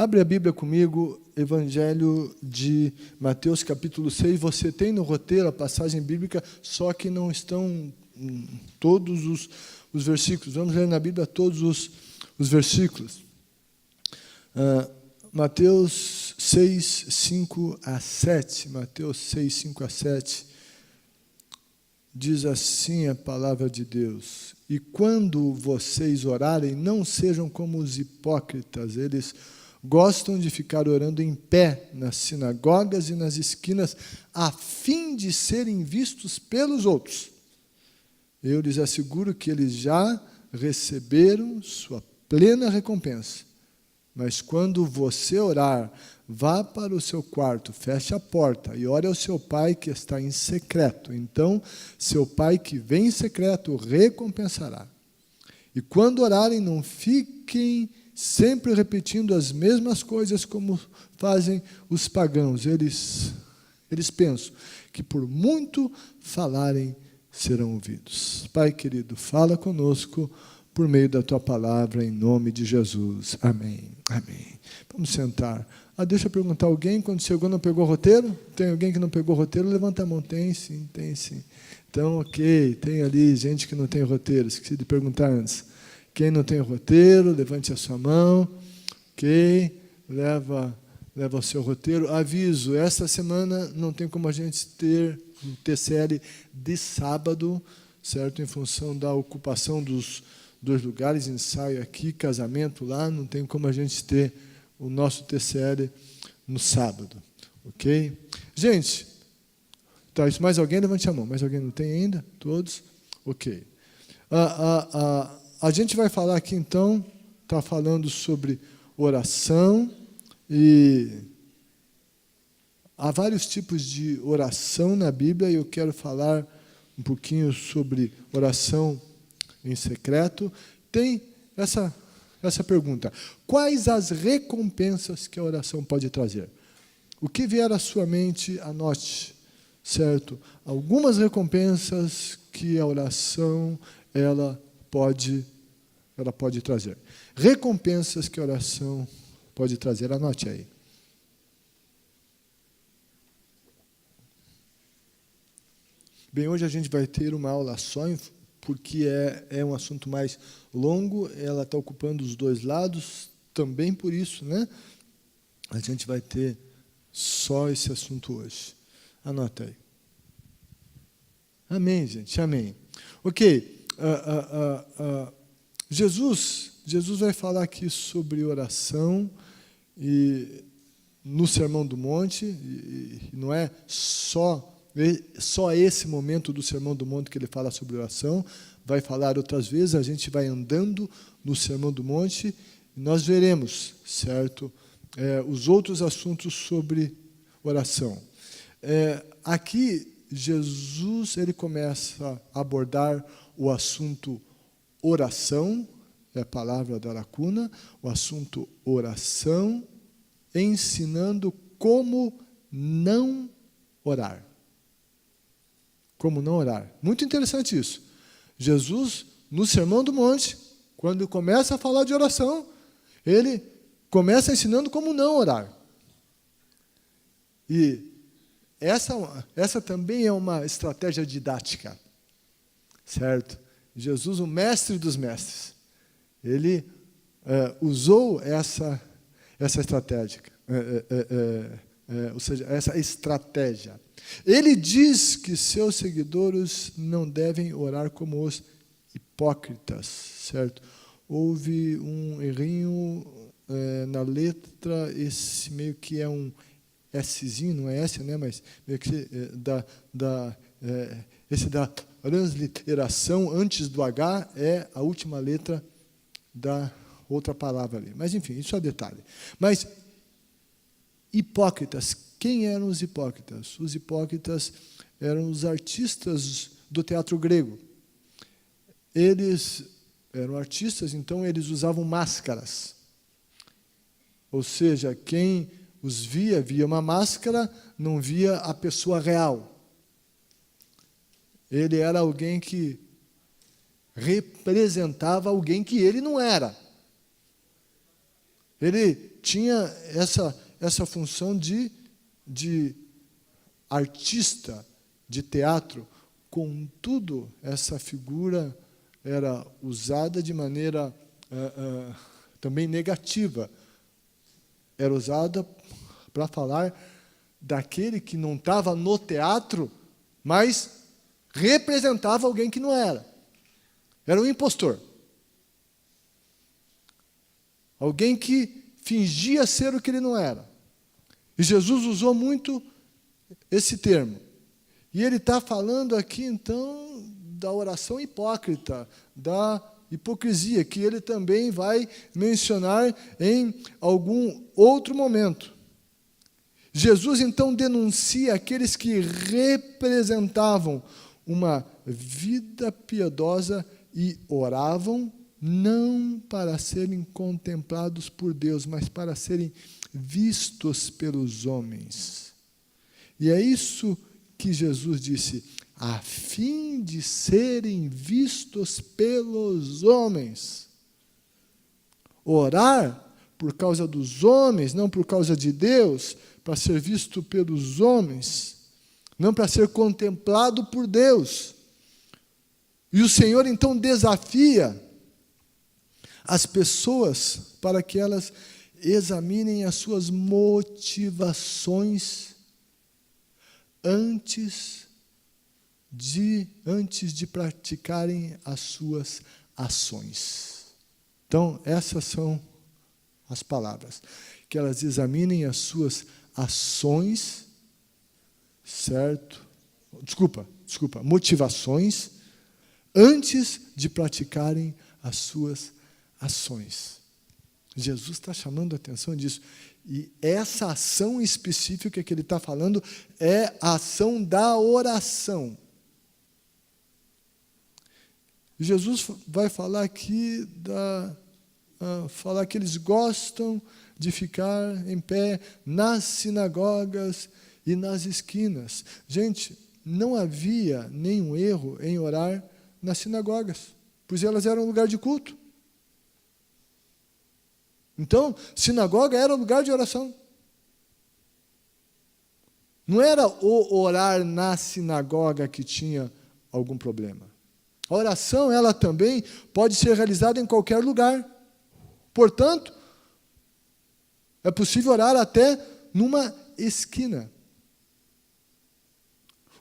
Abre a Bíblia comigo, Evangelho de Mateus, capítulo 6. Você tem no roteiro a passagem bíblica, só que não estão todos os versículos. Vamos ler na Bíblia todos os versículos. Mateus 6, 5 a 7. Mateus 6, 5 a 7. Diz assim a palavra de Deus: E quando vocês orarem, não sejam como os hipócritas. Eles gostam de ficar orando em pé nas sinagogas e nas esquinas, a fim de serem vistos pelos outros. Eu lhes asseguro que eles já receberam sua plena recompensa. Mas quando você orar, vá para o seu quarto, feche a porta e ore ao seu pai que está em secreto. Então, seu pai que vem em secreto recompensará. E quando orarem, não fiquem sempre repetindo as mesmas coisas como fazem os pagãos. Eles pensam que por muito falarem serão ouvidos. Pai querido, fala conosco por meio da tua palavra, em nome de Jesus. Amém. Amém. Vamos sentar. Deixa eu perguntar, alguém quando chegou não pegou roteiro? Tem alguém que não pegou roteiro? Levanta a mão. Tem sim, tem sim. Então, ok, tem ali gente que não tem roteiro. Esqueci de perguntar antes. Quem não tem roteiro, levante a sua mão. Ok, leva o seu roteiro. Aviso, esta semana não tem como a gente ter um TCL de sábado, certo? Em função da ocupação dos dois lugares, ensaio aqui, casamento lá, não tem como a gente ter o nosso TCL no sábado, ok? Gente, tá, isso mais alguém? Levante a mão. Mais alguém não tem ainda? Todos? Ok. A gente vai falar aqui, então, está falando sobre oração, e há vários tipos de oração na Bíblia, e eu quero falar um pouquinho sobre oração em secreto. Tem essa pergunta: quais as recompensas que a oração pode trazer? O que vier à sua mente, anote, certo? Algumas recompensas que a oração ela pode trazer. Recompensas que a oração pode trazer, anote aí. Bem, hoje a gente vai ter uma aula só, porque é um assunto mais longo, ela está ocupando os dois lados, também por isso, né? A gente vai ter só esse assunto hoje. Anota aí. Amém, gente, amém. Ok, Jesus vai falar aqui sobre oração, e no Sermão do Monte, e não é só esse momento do Sermão do Monte que ele fala sobre oração, vai falar outras vezes. A gente vai andando no Sermão do Monte e nós veremos, certo, os outros assuntos sobre oração. Aqui, Jesus ele começa a abordar o assunto oração, é a palavra da lacuna, o assunto oração, ensinando como não orar. Como não orar. Muito interessante isso. Jesus, no Sermão do Monte, quando começa a falar de oração, ele começa ensinando como não orar. E essa também é uma estratégia didática, certo? Jesus, o mestre dos mestres, ele usou essa estratégia, ou seja, essa estratégia. Ele diz que seus seguidores não devem orar como os hipócritas, certo? Houve um errinho na letra, esse meio que é um Szinho, não é S, né? Mas meio que esse da transliteração antes do H é a última letra da outra palavra ali. Mas, enfim, isso é detalhe. Mas, hipócritas, quem eram os hipócritas? Os hipócritas eram os artistas do teatro grego. Eles eram artistas, então eles usavam máscaras. Ou seja, quem os via uma máscara, não via a pessoa real. Ele era alguém que representava alguém que ele não era. Ele tinha essa função de artista de teatro. Contudo, essa figura era usada de maneira também negativa. Era usada para falar daquele que não estava no teatro, mas representava alguém que não era. Era um impostor. Alguém que fingia ser o que ele não era. E Jesus usou muito esse termo. E ele está falando aqui, então, da oração hipócrita, da hipocrisia, que ele também vai mencionar em algum outro momento. Jesus, então, denuncia aqueles que representavam uma vida piedosa e oravam não para serem contemplados por Deus, mas para serem vistos pelos homens. E é isso que Jesus disse, a fim de serem vistos pelos homens. Orar por causa dos homens, não por causa de Deus, para ser visto pelos homens, não para ser contemplado por Deus. E o Senhor, então, desafia as pessoas para que elas examinem as suas motivações antes de praticarem as suas ações. Então, essas são as palavras. Que elas examinem as suas ações, certo? Motivações, antes de praticarem as suas ações. Jesus está chamando a atenção disso. E essa ação específica que ele está falando é a ação da oração. Jesus vai falar aqui, falar que eles gostam de ficar em pé nas sinagogas e nas esquinas. Gente, não havia nenhum erro em orar nas sinagogas, pois elas eram lugar de culto. Então, sinagoga era lugar de oração. Não era o orar na sinagoga que tinha algum problema. A oração, ela também pode ser realizada em qualquer lugar. Portanto, é possível orar até numa esquina.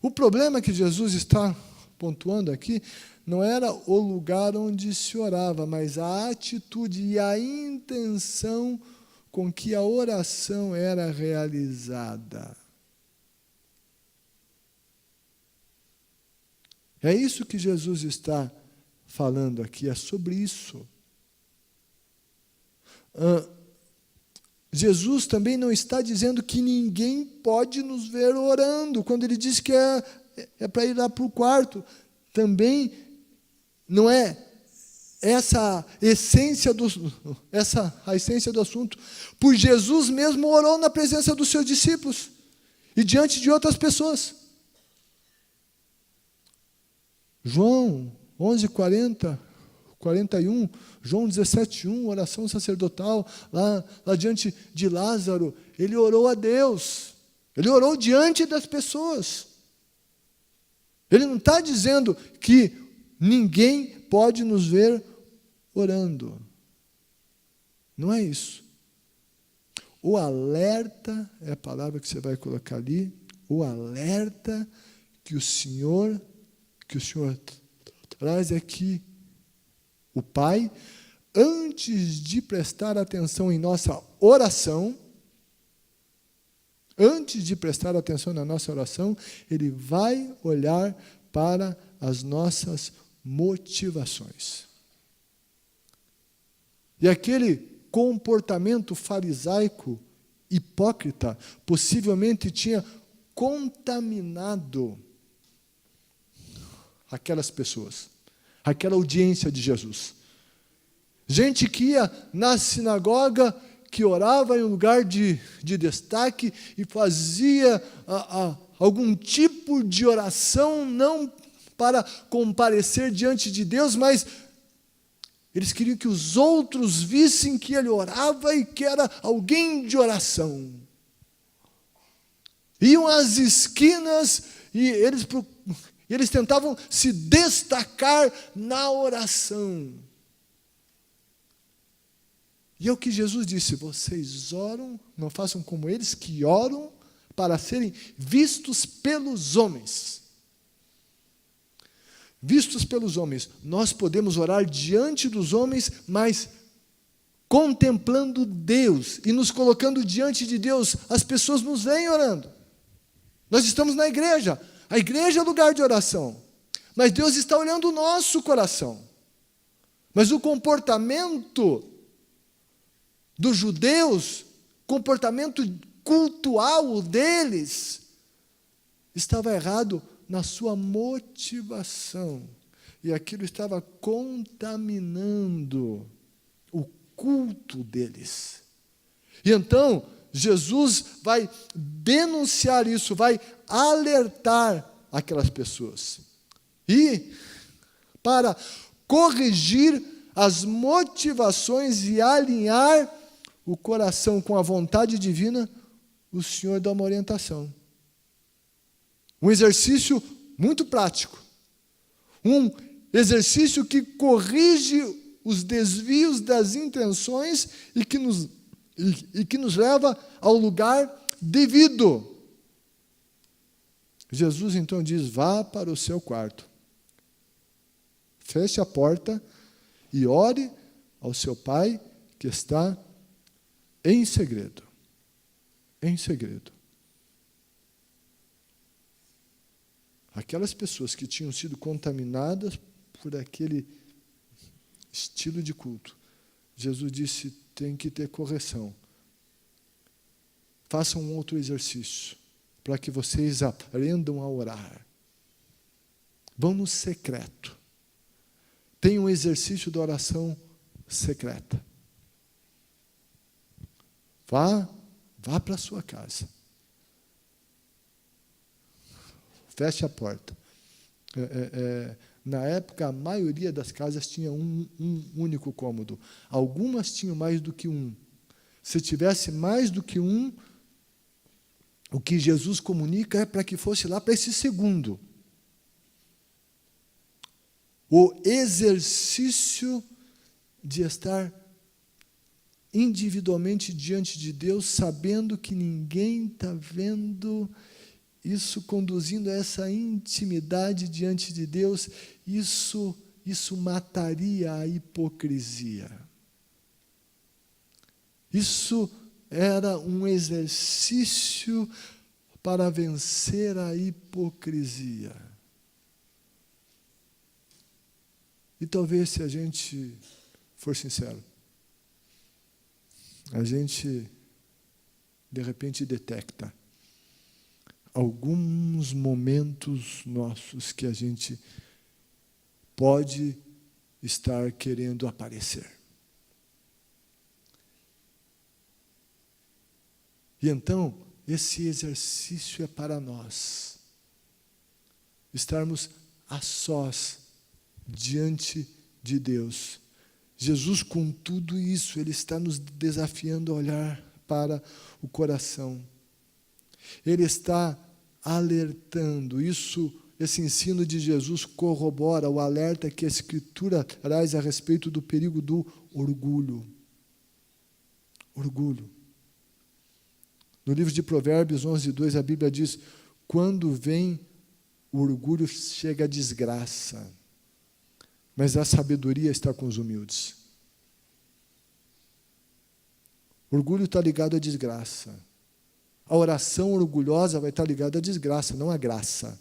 O problema que Jesus está pontuando aqui não era o lugar onde se orava, mas a atitude e a intenção com que a oração era realizada. É isso que Jesus está falando aqui, é sobre isso. Jesus também não está dizendo que ninguém pode nos ver orando, quando ele diz que é para ir lá para o quarto. Também não é essa a essência do assunto. Por Jesus mesmo orou na presença dos seus discípulos e diante de outras pessoas. João 11:41, João 17:1, oração sacerdotal, lá diante de Lázaro, ele orou a Deus, ele orou diante das pessoas. Ele não está dizendo que ninguém pode nos ver orando. Não é isso. O alerta, é a palavra que você vai colocar ali, o alerta que o Senhor traz é que o Pai, antes de prestar atenção em nossa oração, Ele vai olhar para as nossas motivações. E aquele comportamento farisaico, hipócrita, possivelmente tinha contaminado aquelas pessoas, aquela audiência de Jesus. Gente que ia na sinagoga, que orava em um lugar de destaque e fazia algum tipo de oração, não para comparecer diante de Deus, mas Eles queriam que os outros vissem que ele orava e que era alguém de oração. Iam às esquinas e eles tentavam se destacar na oração. E é o que Jesus disse: vocês oram, não façam como eles que oram para serem vistos pelos homens. Vistos pelos homens. Nós podemos orar diante dos homens, mas contemplando Deus e nos colocando diante de Deus, as pessoas nos veem orando. Nós estamos na igreja. A igreja é lugar de oração. Mas Deus está olhando o nosso coração. Mas o comportamento dos judeus, comportamento cultual deles, estava errado na sua motivação. E aquilo estava contaminando o culto deles. E então, Jesus vai denunciar isso, vai alertar aquelas pessoas. E, para corrigir as motivações e alinhar o coração com a vontade divina, o Senhor dá uma orientação. Um exercício muito prático. Um exercício que corrige os desvios das intenções e que nos leva ao lugar devido. Jesus então diz: vá para o seu quarto, feche a porta e ore ao seu Pai que está em segredo. Em segredo. Aquelas pessoas que tinham sido contaminadas por aquele estilo de culto, Jesus disse: tem que ter correção. Façam um outro exercício, para que vocês aprendam a orar. Vão no secreto. Tem um exercício de oração secreta. Vá para a sua casa. Feche a porta. Na época, a maioria das casas tinha um único cômodo. Algumas tinham mais do que um. Se tivesse mais do que um, o que Jesus comunica é para que fosse lá para esse segundo. O exercício de estar individualmente diante de Deus, sabendo que ninguém está vendo, isso conduzindo a essa intimidade diante de Deus, isso mataria a hipocrisia. Isso era um exercício para vencer a hipocrisia. E talvez, se a gente for sincero, a gente, de repente, detecta alguns momentos nossos que a gente pode estar querendo aparecer. E então, esse exercício é para nós. Estarmos a sós diante de Deus. Jesus, com tudo isso, Ele está nos desafiando a olhar para o coração. Ele está alertando. Esse ensino de Jesus corrobora o alerta que a Escritura traz a respeito do perigo do orgulho. Orgulho. No livro de Provérbios 11:2, a Bíblia diz: quando vem o orgulho, chega a desgraça, mas a sabedoria está com os humildes. Orgulho está ligado à desgraça. A oração orgulhosa vai estar ligada à desgraça, não à graça.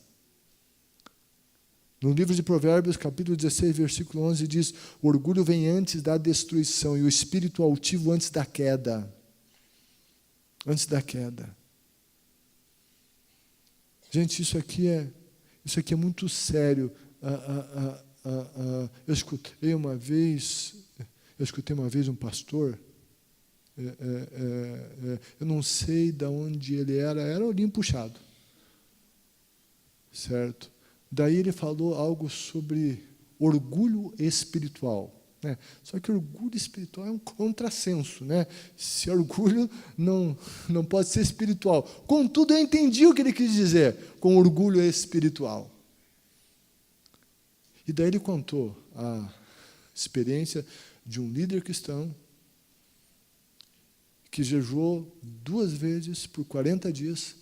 No livro de Provérbios, capítulo 16, versículo 11, diz: o orgulho vem antes da destruição e o espírito altivo antes da queda. Antes da queda. Gente, isso aqui é muito sério. Eu escutei uma vez um pastor, eu não sei de onde ele era olhinho puxado, certo? Daí ele falou algo sobre orgulho espiritual. né? Só que orgulho espiritual é um contrassenso, né? Se orgulho não pode ser espiritual. Contudo, eu entendi o que ele quis dizer com orgulho espiritual. E daí ele contou a experiência de um líder cristão que jejuou 2 vezes por 40 dias.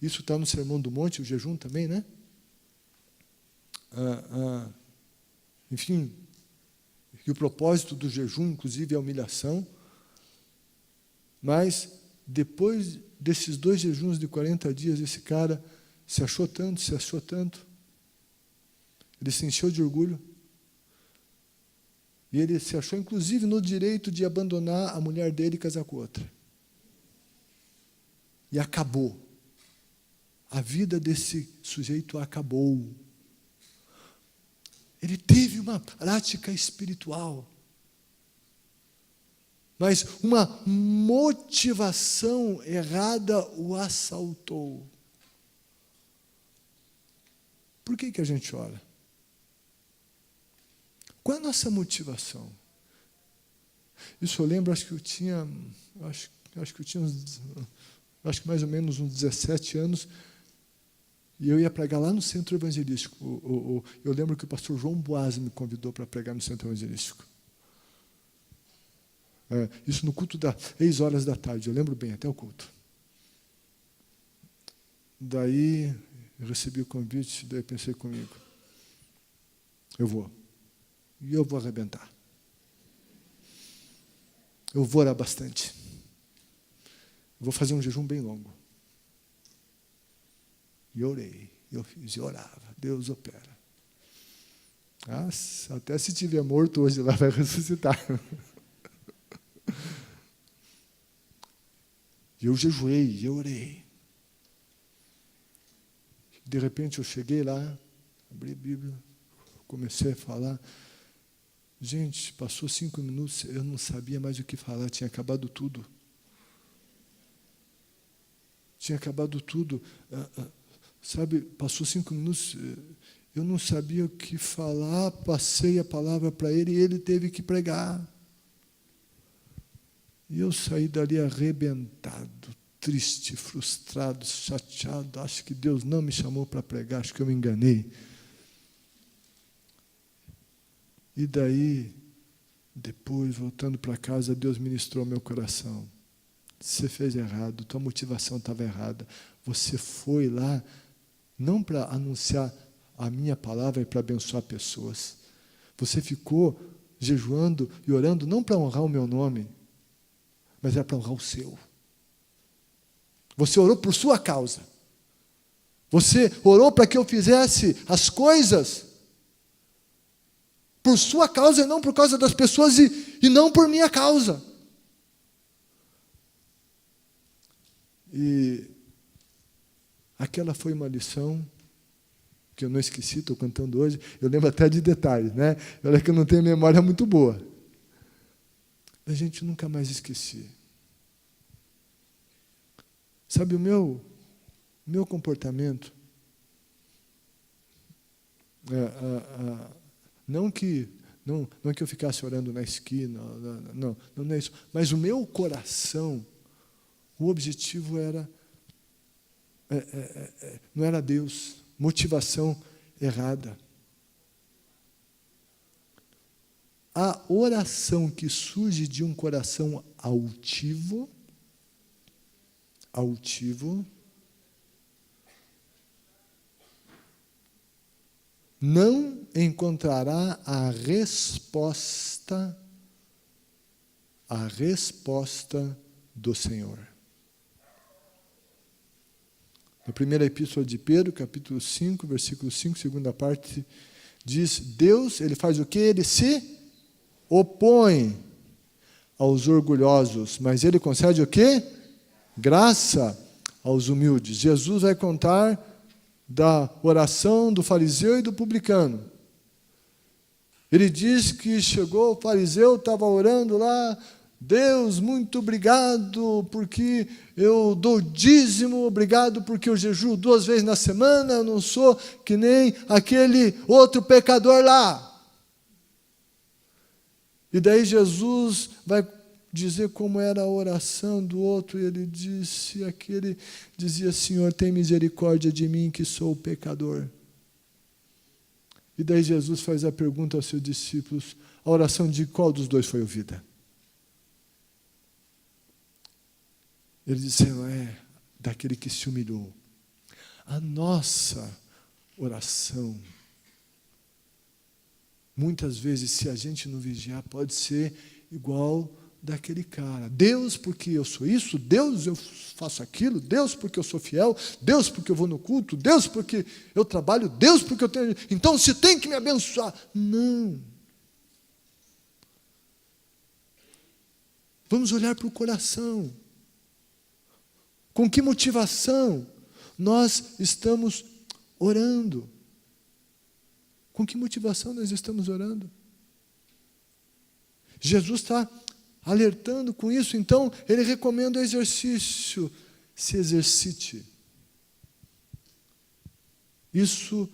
Isso está no Sermão do Monte, o jejum também, né? Enfim, e o propósito do jejum, inclusive, é a humilhação. Mas, depois desses 2 jejuns de 40 dias, esse cara se achou tanto. Ele se encheu de orgulho. E ele se achou, inclusive, no direito de abandonar a mulher dele e casar com outra. E acabou. A vida desse sujeito acabou. Ele teve uma prática espiritual, mas uma motivação errada o assaltou. Por que a gente ora? Qual é a nossa motivação? Isso eu lembro, acho que mais ou menos uns 17 anos, e eu ia pregar lá no centro evangelístico. Eu lembro que o pastor João Boaz me convidou para pregar no centro evangelístico. Isso no culto das 6 horas da tarde, eu lembro bem, até o culto. Daí, eu recebi o convite, daí pensei comigo, eu vou. E eu vou arrebentar. Eu vou orar bastante. Eu vou fazer um jejum bem longo. E orei, eu fiz, e orava. Deus opera. Até se tiver morto hoje lá, vai ressuscitar. E eu jejuei, eu orei. De repente eu cheguei lá, abri a Bíblia, comecei a falar. Gente, passou 5 minutos, eu não sabia mais o que falar, tinha acabado tudo. Sabe, passou 5 minutos, eu não sabia o que falar, passei a palavra para ele e ele teve que pregar. E eu saí dali arrebentado, triste, frustrado, chateado. Acho que Deus não me chamou para pregar, acho que eu me enganei. E daí, depois, voltando para casa, Deus ministrou meu coração. Você fez errado, tua motivação estava errada. Você foi lá, não para anunciar a minha palavra e para abençoar pessoas. Você ficou jejuando e orando não para honrar o meu nome, mas era para honrar o seu. Você orou por sua causa. Você orou para que eu fizesse as coisas por sua causa e não por causa das pessoas e não por minha causa. E aquela foi uma lição que eu não esqueci, estou contando hoje. Eu lembro até de detalhes, né? Olha que eu não tenho memória muito boa. A gente nunca mais esqueci. Sabe, o meu comportamento, não que eu ficasse orando na esquina, não é isso, mas o meu coração, o objetivo era, não era Deus, motivação errada. A oração que surge de um coração altivo, não encontrará a resposta do Senhor. Na primeira epístola de Pedro, capítulo 5, versículo 5, segunda parte, diz, Deus, Ele faz o quê? Ele se opõe aos orgulhosos, mas Ele concede o quê? Graça aos humildes. Jesus vai contar da oração do fariseu e do publicano. Ele diz que chegou, o fariseu estava orando lá, Deus, muito obrigado porque eu dou dízimo, obrigado porque eu jejuo 2 vezes na semana, eu não sou que nem aquele outro pecador lá. E daí Jesus vai dizer como era a oração do outro, e ele disse, aquele dizia, Senhor, tem misericórdia de mim que sou pecador. E daí Jesus faz a pergunta aos seus discípulos, a oração de qual dos dois foi ouvida? Ele disse, daquele que se humilhou. A nossa oração, muitas vezes, se a gente não vigiar, pode ser igual daquele cara. Deus, porque eu sou isso, Deus, eu faço aquilo, Deus, porque eu sou fiel, Deus, porque eu vou no culto, Deus, porque eu trabalho, Deus, porque eu tenho... Então, você tem que me abençoar. Não. Vamos olhar para o coração. Com que motivação nós estamos orando? Com que motivação nós estamos orando? Jesus está alertando com isso, então ele recomenda o exercício. Se exercite. Isso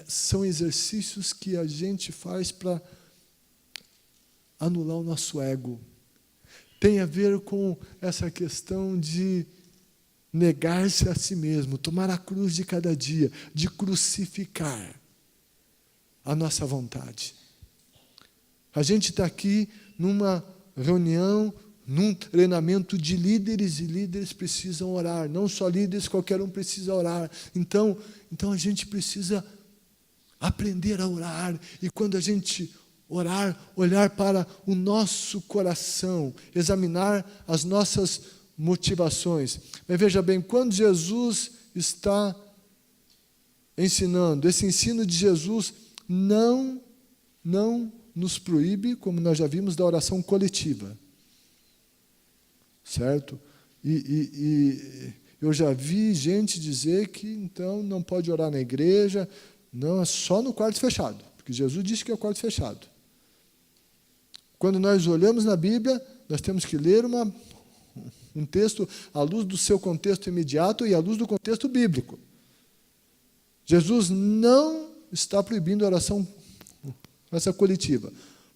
são exercícios que a gente faz para anular o nosso ego. Tem a ver com essa questão de negar-se a si mesmo, tomar a cruz de cada dia, de crucificar a nossa vontade. A gente está aqui numa reunião, num treinamento de líderes, e líderes precisam orar, não só líderes, qualquer um precisa orar. Então a gente precisa aprender a orar, e quando a gente orar, olhar para o nosso coração, examinar as nossas motivações. Mas veja bem, quando Jesus está ensinando, esse ensino de Jesus não nos proíbe, como nós já vimos, da oração coletiva. Certo? E eu já vi gente dizer que, então, não pode orar na igreja, não, é só no quarto fechado, porque Jesus disse que é o quarto fechado. Quando nós olhamos na Bíblia, nós temos que ler um texto à luz do seu contexto imediato e à luz do contexto bíblico. Jesus não está proibindo a oração essa coletiva,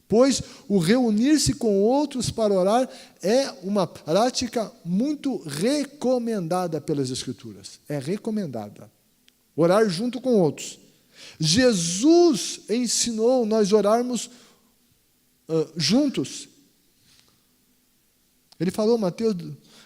pois o reunir-se com outros para orar é uma prática muito recomendada pelas Escrituras. É recomendada. Orar junto com outros. Jesus ensinou nós orarmos juntos. Ele falou, Mateus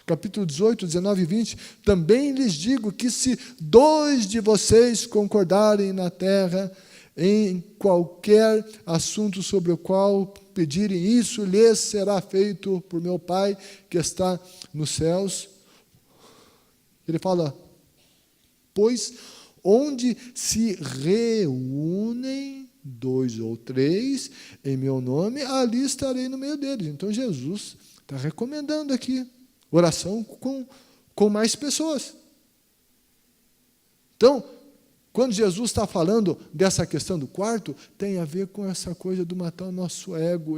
capítulo 18, 19 e 20, também lhes digo que se 2 de vocês concordarem na terra em qualquer assunto sobre o qual pedirem, isso lhes será feito por meu Pai que está nos céus. Ele fala, pois onde se reúnem 2 ou 3 em meu nome, ali estarei no meio deles. Então Jesus está recomendando aqui oração com mais pessoas. Então, quando Jesus está falando dessa questão do quarto, tem a ver com essa coisa do matar o nosso ego,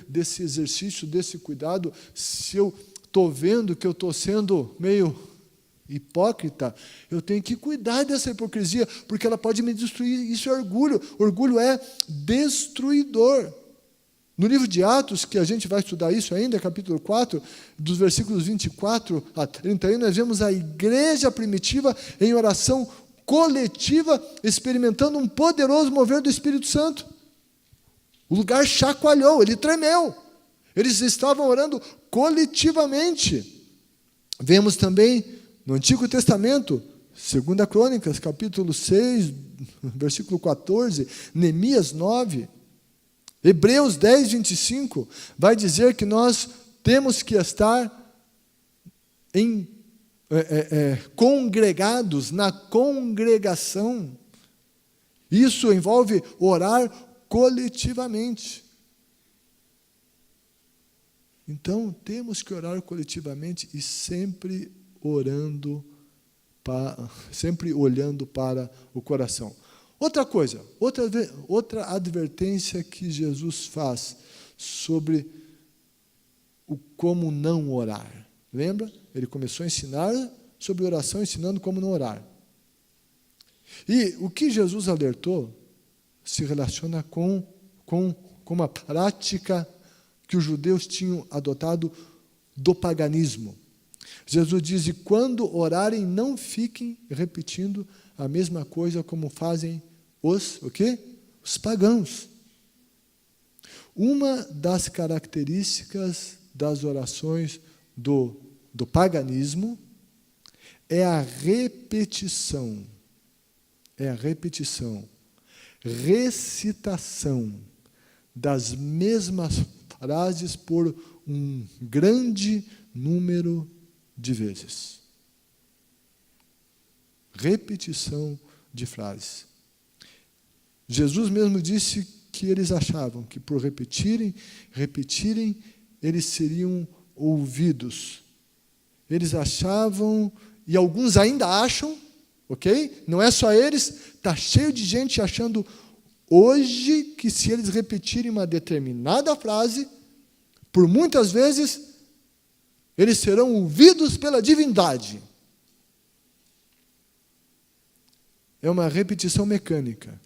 desse exercício, desse cuidado. Se eu estou vendo que eu estou sendo meio hipócrita, eu tenho que cuidar dessa hipocrisia, porque ela pode me destruir. Isso é orgulho. Orgulho é destruidor. No livro de Atos, que a gente vai estudar isso ainda, capítulo 4, dos versículos 24 a 31, nós vemos a igreja primitiva em oração coletiva, experimentando um poderoso mover do Espírito Santo. O lugar chacoalhou, ele tremeu. Eles estavam orando coletivamente. Vemos também no Antigo Testamento, 2 Crônicas, capítulo 6, versículo 14, Neemias 9, Hebreus 10, 25, vai dizer que nós temos que estar congregados, na congregação. Isso envolve orar coletivamente. Então, temos que orar coletivamente e sempre sempre olhando para o coração. Outra coisa, outra advertência que Jesus faz sobre o como não orar. Lembra? Ele começou a ensinar sobre oração, ensinando como não orar. E o que Jesus alertou se relaciona com uma prática que os judeus tinham adotado do paganismo. Jesus diz: e quando orarem, não fiquem repetindo a mesma coisa como fazem o quê? Os pagãos. Uma das características das orações do paganismo é a repetição. É a repetição. Recitação das mesmas frases por um grande número de vezes. Repetição de frases. Jesus mesmo disse que eles achavam que por repetirem, eles seriam ouvidos. Eles achavam, e alguns ainda acham, ok? Não é só eles, está cheio de gente achando hoje que se eles repetirem uma determinada frase, por muitas vezes, eles serão ouvidos pela divindade. É uma repetição mecânica.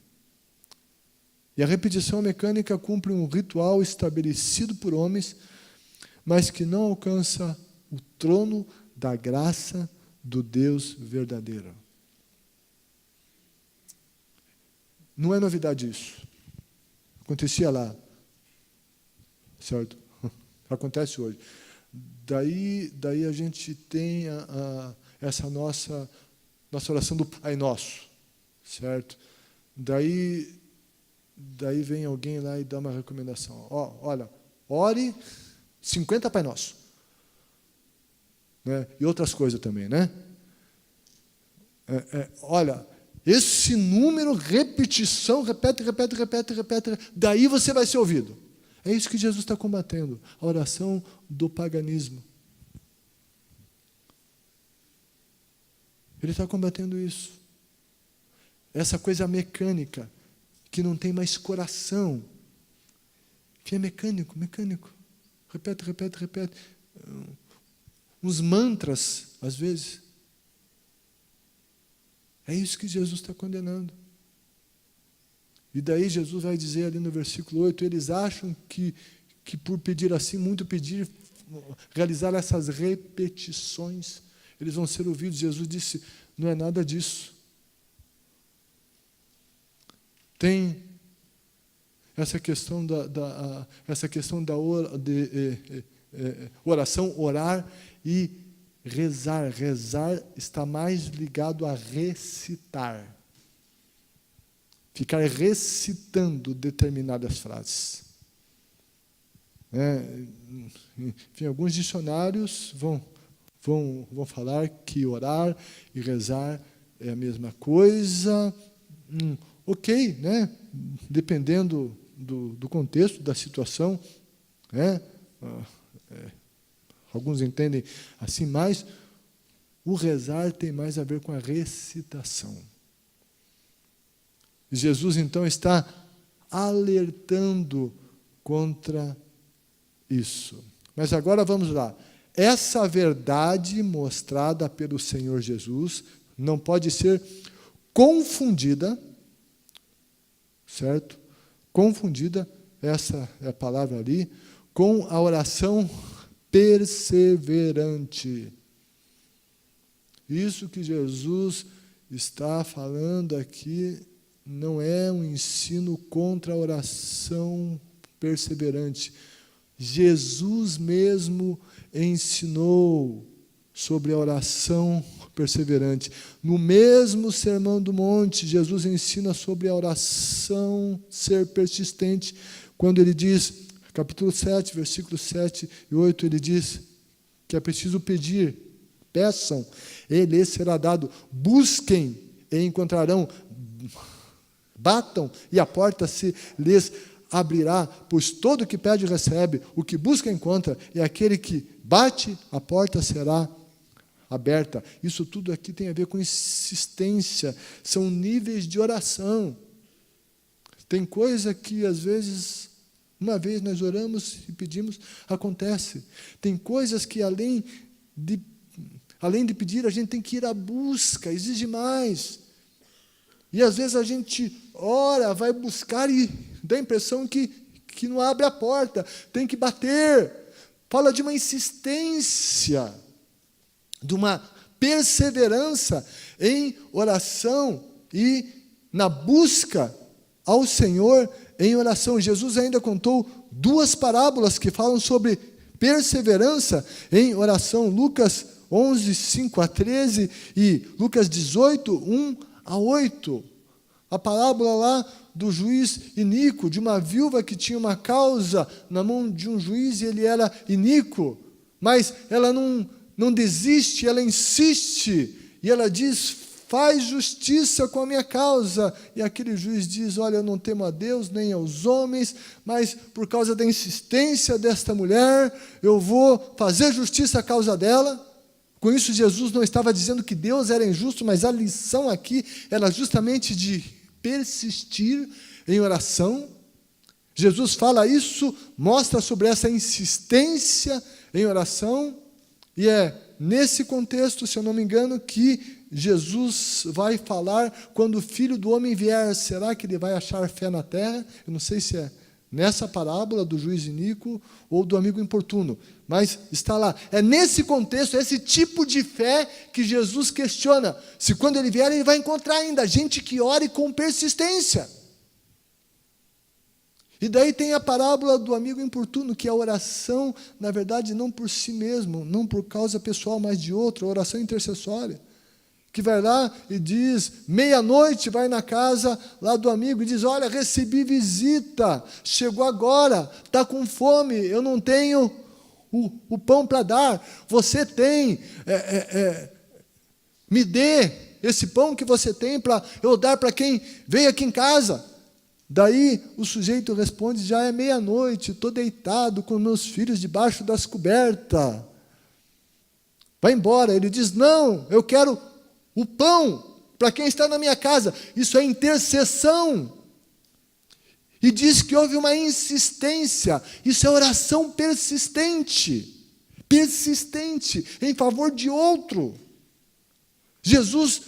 E a repetição mecânica cumpre um ritual estabelecido por homens, mas que não alcança o trono da graça do Deus verdadeiro. Não é novidade isso. Acontecia lá. Certo? Acontece hoje. Daí a gente tem essa nossa oração do Pai Nosso. Certo? Daí vem alguém lá e dá uma recomendação. Olha, ore 50 Pai Nosso. Né? E outras coisas também, né? Olha, esse número, repetição, repete, daí você vai ser ouvido. É isso que Jesus está combatendo, a oração do paganismo. Ele está combatendo isso. Essa coisa mecânica, que não tem mais coração, que é mecânico. Repete. Uns mantras, às vezes. É isso que Jesus está condenando. E daí Jesus vai dizer ali no versículo 8, eles acham que por pedir assim, muito pedir, realizar essas repetições, eles vão ser ouvidos. Jesus disse, não é nada disso. Tem essa questão da oração, orar e rezar. Rezar está mais ligado a recitar. Ficar recitando determinadas frases. Enfim, alguns dicionários vão falar que orar e rezar é a mesma coisa. Ok, né? Dependendo do contexto, da situação, né? Alguns entendem assim, mas o rezar tem mais a ver com a recitação. Jesus, então, está alertando contra isso. Mas agora vamos lá. Essa verdade mostrada pelo Senhor Jesus não pode ser confundida, certo? Confundida, essa é a palavra ali, com a oração perseverante. Isso que Jesus está falando aqui não é um ensino contra a oração perseverante. Jesus mesmo ensinou sobre a oração perseverante. No mesmo Sermão do Monte, Jesus ensina sobre a oração ser persistente, quando ele diz, capítulo 7, versículos 7 e 8, ele diz que é preciso pedir, peçam, e lhes será dado, busquem e encontrarão, batam e a porta se lhes abrirá, pois todo o que pede recebe, o que busca encontra, e aquele que bate, a porta será aberta. Isso tudo aqui tem a ver com insistência, são níveis de oração. Tem coisa que às vezes Uma vez nós oramos e pedimos, acontece. Tem coisas que além de pedir, a gente tem que ir à busca, exige mais. E às vezes a gente ora, vai buscar e dá a impressão que não abre a porta, tem que bater. Fala de uma insistência, de uma perseverança em oração e na busca ao Senhor em oração. Jesus ainda contou 2 parábolas que falam sobre perseverança em oração. Lucas 11, 5 a 13 e Lucas 18, 1 a 8. A parábola lá do juiz iníquo, de uma viúva que tinha uma causa na mão de um juiz e ele era iníquo, mas ela não desiste, ela insiste, e ela diz, faz justiça com a minha causa. E aquele juiz diz, olha, eu não temo a Deus, nem aos homens, mas por causa da insistência desta mulher, eu vou fazer justiça à causa dela. Com isso, Jesus não estava dizendo que Deus era injusto, mas a lição aqui era justamente de persistir em oração. Jesus fala isso, mostra sobre essa insistência em oração, e é nesse contexto, se eu não me engano, que Jesus vai falar, quando o Filho do Homem vier, será que ele vai achar fé na terra? Eu não sei se é nessa parábola do juiz iníquo ou do amigo importuno, mas está lá. É nesse contexto, esse tipo de fé que Jesus questiona, se quando ele vier, ele vai encontrar ainda gente que ore com persistência. E daí tem a parábola do amigo importuno, que é a oração, na verdade, não por si mesmo, não por causa pessoal, mas de outro, a oração intercessória, que vai lá e diz, meia-noite, vai na casa lá do amigo e diz, olha, recebi visita, chegou agora, está com fome, eu não tenho o pão para dar, você tem, me dê esse pão que você tem para eu dar para quem veio aqui em casa. Daí o sujeito responde, já é meia-noite, estou deitado com meus filhos debaixo das cobertas. Vai embora. Ele diz, não, eu quero o pão para quem está na minha casa. Isso é intercessão. E diz que houve uma insistência. Isso é oração persistente. Persistente em favor de outro. Jesus,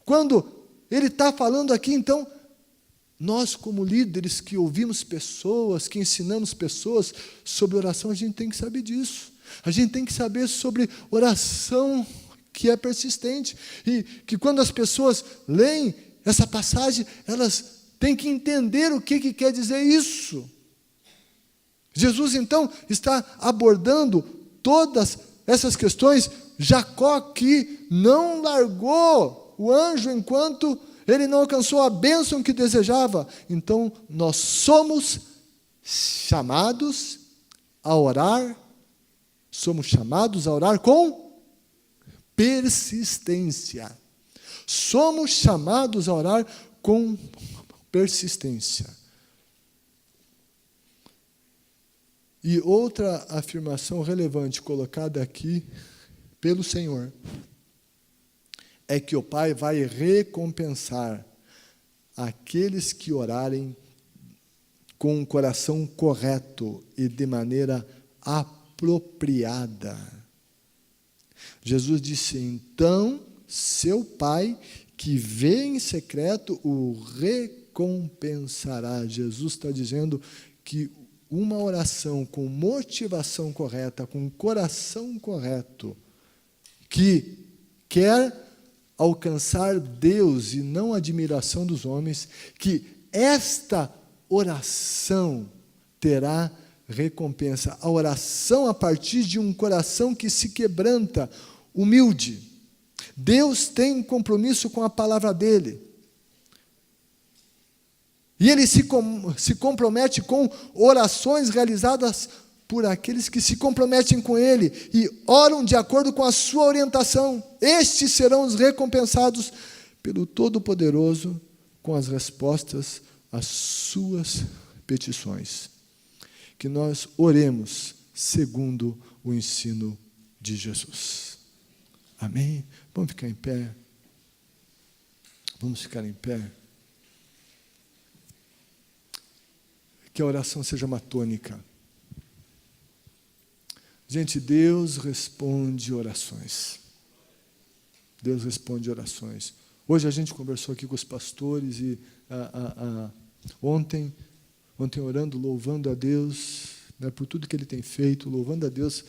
quando ele está falando aqui, então, nós como líderes que ouvimos pessoas, que ensinamos pessoas sobre oração, a gente tem que saber disso. A gente tem que saber sobre oração que é persistente. E que quando as pessoas leem essa passagem, elas têm que entender o que quer dizer isso. Jesus, então, está abordando todas essas questões. Jacó, que não largou o anjo enquanto ele não alcançou a bênção que desejava. Então, nós somos chamados a orar com persistência. Somos chamados a orar com persistência. E outra afirmação relevante colocada aqui pelo Senhor é que o Pai vai recompensar aqueles que orarem com o coração correto e de maneira apropriada. Jesus disse, então, seu Pai, que vê em secreto, o recompensará. Jesus está dizendo que uma oração com motivação correta, com coração correto, que quer alcançar Deus e não a admiração dos homens, que esta oração terá recompensa. A oração a partir de um coração que se quebranta, humilde. Deus tem compromisso com a palavra dele. E ele se compromete com orações realizadas por aqueles que se comprometem com ele e oram de acordo com a sua orientação. Estes serão os recompensados pelo Todo-Poderoso com as respostas às suas petições. Que nós oremos segundo o ensino de Jesus. Amém? Vamos ficar em pé. Vamos ficar em pé. que a oração seja uma tônica. Gente, Deus responde orações. Deus responde orações. Hoje a gente conversou aqui com os pastores e ontem orando, louvando a Deus, né, por tudo que Ele tem feito, louvando a Deus,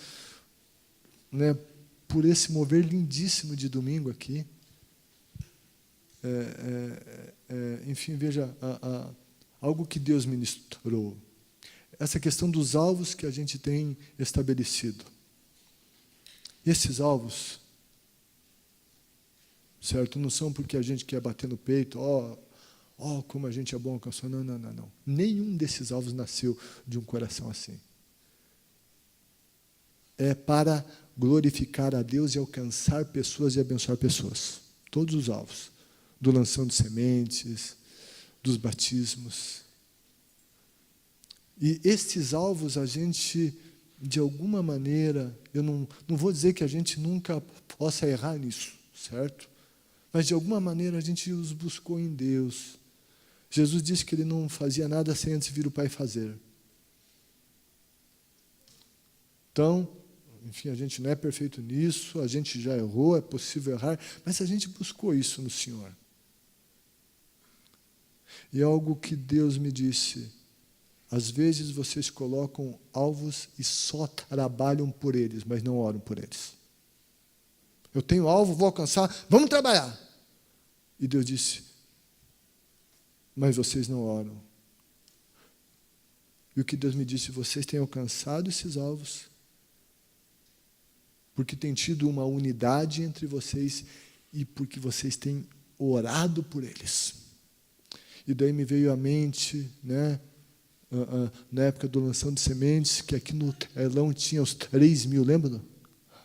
né, por esse mover lindíssimo de domingo aqui. Enfim, veja, algo que Deus ministrou. Essa questão dos alvos que a gente tem estabelecido. Esses alvos, certo, não são porque a gente quer bater no peito, como a gente é bom alcançar. Não. Nenhum desses alvos nasceu de um coração assim. É para glorificar a Deus e alcançar pessoas e abençoar pessoas. Todos os alvos. Do lanção de sementes, dos batismos. E estes alvos a gente, de alguma maneira, eu não vou dizer que a gente nunca possa errar nisso, certo? Mas de alguma maneira a gente os buscou em Deus. Jesus disse que Ele não fazia nada sem antes vir o Pai fazer. Então, enfim, a gente não é perfeito nisso, a gente já errou, é possível errar, mas a gente buscou isso no Senhor. E algo que Deus me disse, às vezes vocês colocam alvos e só trabalham por eles, mas não oram por eles. Eu tenho alvo, vou alcançar, vamos trabalhar. E Deus disse, mas vocês não oram. E o que Deus me disse, vocês têm alcançado esses alvos, porque tem tido uma unidade entre vocês e porque vocês têm orado por eles. E daí me veio à mente, né, na época do lanção de sementes, que aqui no telão tinha os 3.000, lembra?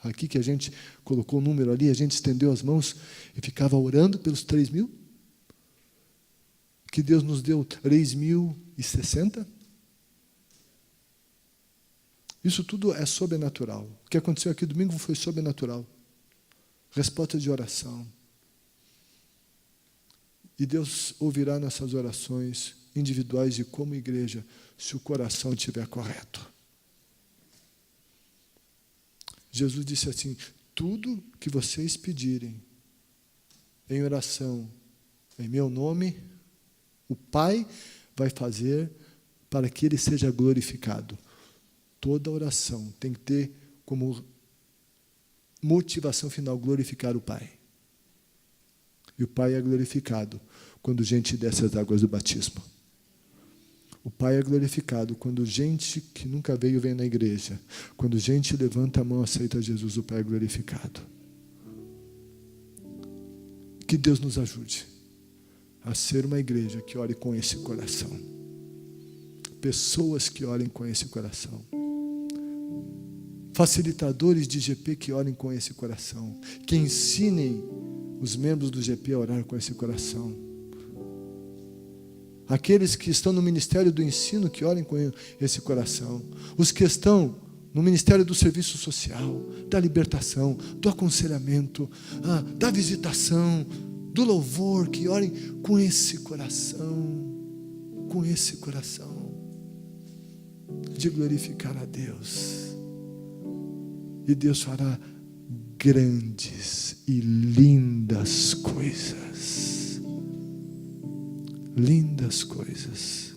Aqui que a gente colocou o número ali, a gente estendeu as mãos e ficava orando pelos 3.000. Que Deus nos deu 3.060. Isso tudo é sobrenatural. O que aconteceu aqui domingo foi sobrenatural. Resposta de oração. E Deus ouvirá nossas orações individuais e como igreja, se o coração estiver correto. Jesus disse assim, tudo que vocês pedirem em oração, em meu nome, o Pai vai fazer para que Ele seja glorificado. Toda oração tem que ter como motivação final glorificar o Pai. E o Pai é glorificado quando gente desce as águas do batismo. O Pai é glorificado quando gente que nunca veio vem na igreja. Quando gente levanta a mão e aceita Jesus, o Pai é glorificado. Que Deus nos ajude a ser uma igreja que ore com esse coração. Pessoas que orem com esse coração. Facilitadores de GP que orem com esse coração. Que ensinem os membros do GP a orar com esse coração. Aqueles que estão no ministério do ensino, que orem com esse coração. Os que estão no ministério do serviço social, da libertação, do aconselhamento, da visitação, do louvor, que orem com esse coração. Com esse coração. De glorificar a Deus. E Deus fará grandes e lindas coisas. Lindas coisas.